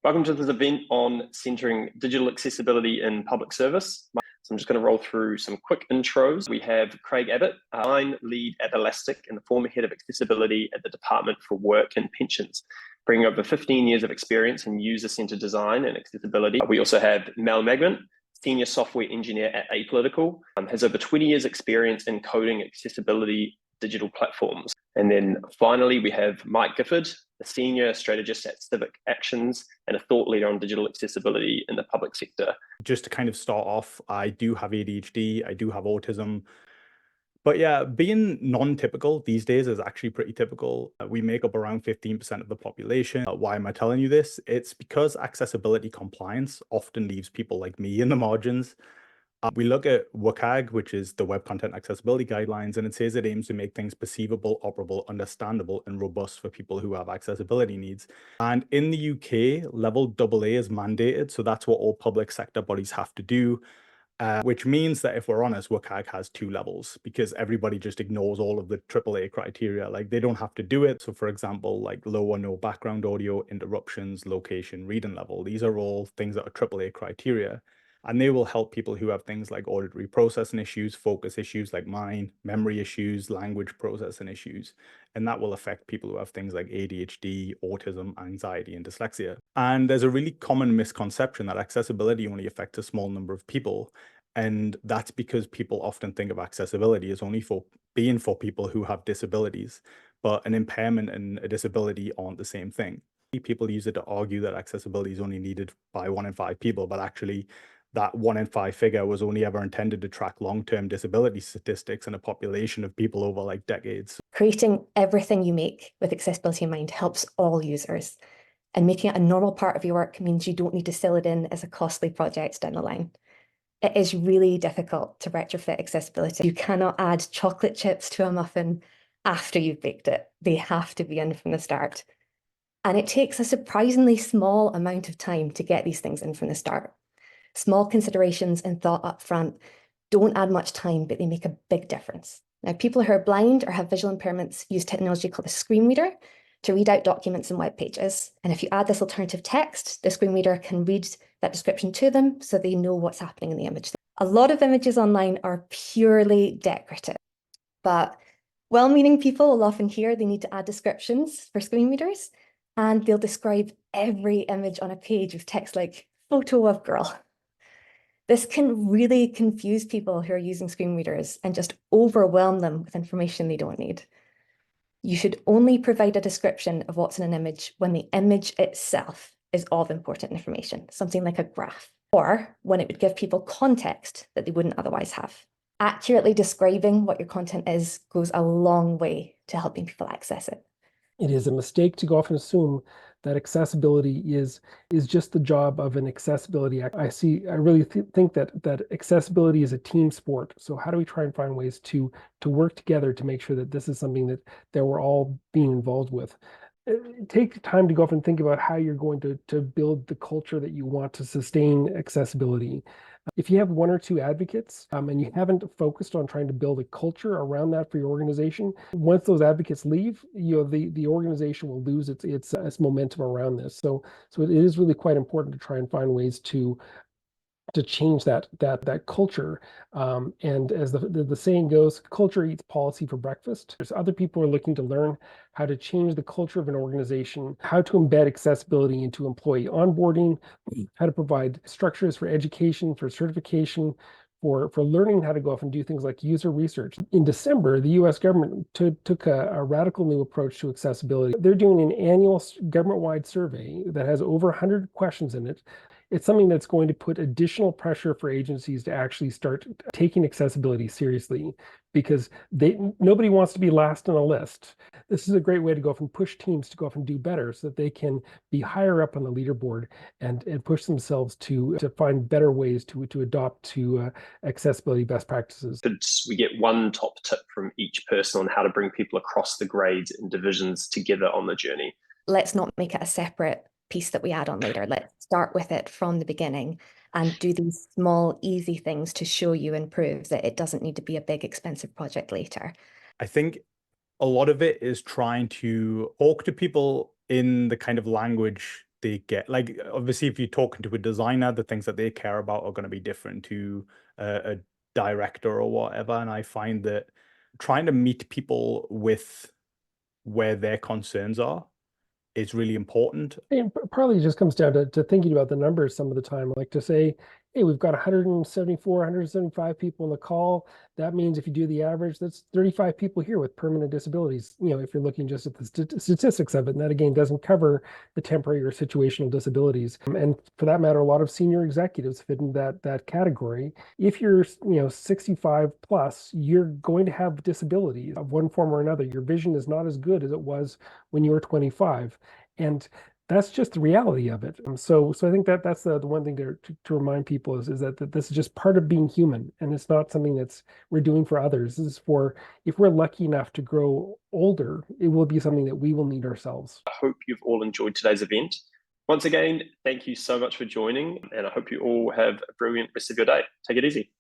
Welcome to this event on centering digital accessibility in public service. So I'm just going to roll through some quick intros. We have Craig Abbott, line lead at Elastic and the former head of accessibility at the Department for Work and Pensions, bringing over 15 years of experience in user-centered design and accessibility. We also have Mel Magman, senior software engineer at Apolitical, has over 20 years experience in coding accessibility digital platforms. And then finally, we have Mike Gifford, a senior strategist at Civic Actions and a thought leader on digital accessibility in the public sector. Just to kind of start off, I do have ADHD, I do have autism. But yeah, being non-typical these days is actually pretty typical. We make up around 15% of the population. Why am I telling you this? It's because accessibility compliance often leaves people like me in the margins. We look at WCAG, which is the Web Content Accessibility Guidelines, and it says it aims to make things perceivable, operable, understandable, and robust for people who have accessibility needs. And in the UK, level AA is mandated, so that's what all public sector bodies have to do. Which means that if we're honest, WCAG has 2 levels because everybody just ignores all of the AAA criteria. Like they don't have to do it. So for example, like low or no background audio, interruptions, location, reading level, these are all things that are AAA criteria. And they will help people who have things like auditory processing issues, focus issues like mine, memory issues, language processing issues. And that will affect people who have things like ADHD, autism, anxiety, and dyslexia. And there's a really common misconception that accessibility only affects a small number of people. And that's because people often think of accessibility as only for people who have disabilities, but an impairment and a disability aren't the same thing. People use it to argue that accessibility is only needed by 1 in 5 people, but actually that 1 in 5 figure was only ever intended to track long-term disability statistics in a population of people over like decades. Creating everything you make with accessibility in mind helps all users, and making it a normal part of your work means you don't need to sell it in as a costly project down the line. It is really difficult to retrofit accessibility. You cannot add chocolate chips to a muffin after you've baked it. They have to be in from the start. And it takes a surprisingly small amount of time to get these things in from the start. Small considerations and thought up front don't add much time, but they make a big difference. Now, people who are blind or have visual impairments use technology called a screen reader to read out documents and web pages. And if you add this alternative text, the screen reader can read that description to them so they know what's happening in the image. A lot of images online are purely decorative, but well-meaning people will often hear they need to add descriptions for screen readers, and they'll describe every image on a page with text like photo of girl. This can really confuse people who are using screen readers and just overwhelm them with information they don't need. You should only provide a description of what's in an image when the image itself is of important information, something like a graph, or when it would give people context that they wouldn't otherwise have. Accurately describing what your content is goes a long way to helping people access it. It is a mistake to go off and assume that accessibility is just the job of an accessibility. I really think that accessibility is a team sport. So how do we try and find ways to work together to make sure that this is something that we're all being involved with? Take time to go off and think about how you're going to build the culture that you want to sustain accessibility. If you have 1 or 2 advocates and you haven't focused on trying to build a culture around that for your organization, once those advocates leave, the organization will lose its momentum around this. So it is really quite important to try and find ways to change that culture. And as the saying goes, culture eats policy for breakfast. There's other people who are looking to learn how to change the culture of an organization, how to embed accessibility into employee onboarding, how to provide structures for education, for certification, for learning how to go off and do things like user research. In December, the US government took a radical new approach to accessibility. They're doing an annual government-wide survey that has over 100 questions in it. It's something that's going to put additional pressure for agencies to actually start taking accessibility seriously, because nobody wants to be last on a list. This is a great way to go off and push teams to go off and do better so that they can be higher up on the leaderboard and push themselves to find better ways to adopt to accessibility best practices. Could we get one top tip from each person on how to bring people across the grades and divisions together on the journey? Let's not make it a separate piece that we add on later. Let's start with it from the beginning and do these small, easy things to show you and prove that it doesn't need to be a big, expensive project later. I think a lot of it is trying to talk to people in the kind of language they get. Like, obviously, if you're talking to a designer, the things that they care about are going to be different to a director or whatever. And I find that trying to meet people with where their concerns are is really important. And partly it just comes down to thinking about the numbers some of the time, like to say, hey, we've got 174, 175 people on the call. That means if you do the average, that's 35 people here with permanent disabilities, if you're looking just at the statistics of it. And that, again, doesn't cover the temporary or situational disabilities. And for that matter, a lot of senior executives fit in that category. If you're 65 plus, you're going to have disabilities of one form or another. Your vision is not as good as it was when you were 25. And that's just the reality of it. So I think that's the one thing to remind people is that this is just part of being human, and it's not something we're doing for others. This is for, if we're lucky enough to grow older, it will be something that we will need ourselves. I hope you've all enjoyed today's event. Once again, thank you so much for joining, and I hope you all have a brilliant rest of your day. Take it easy.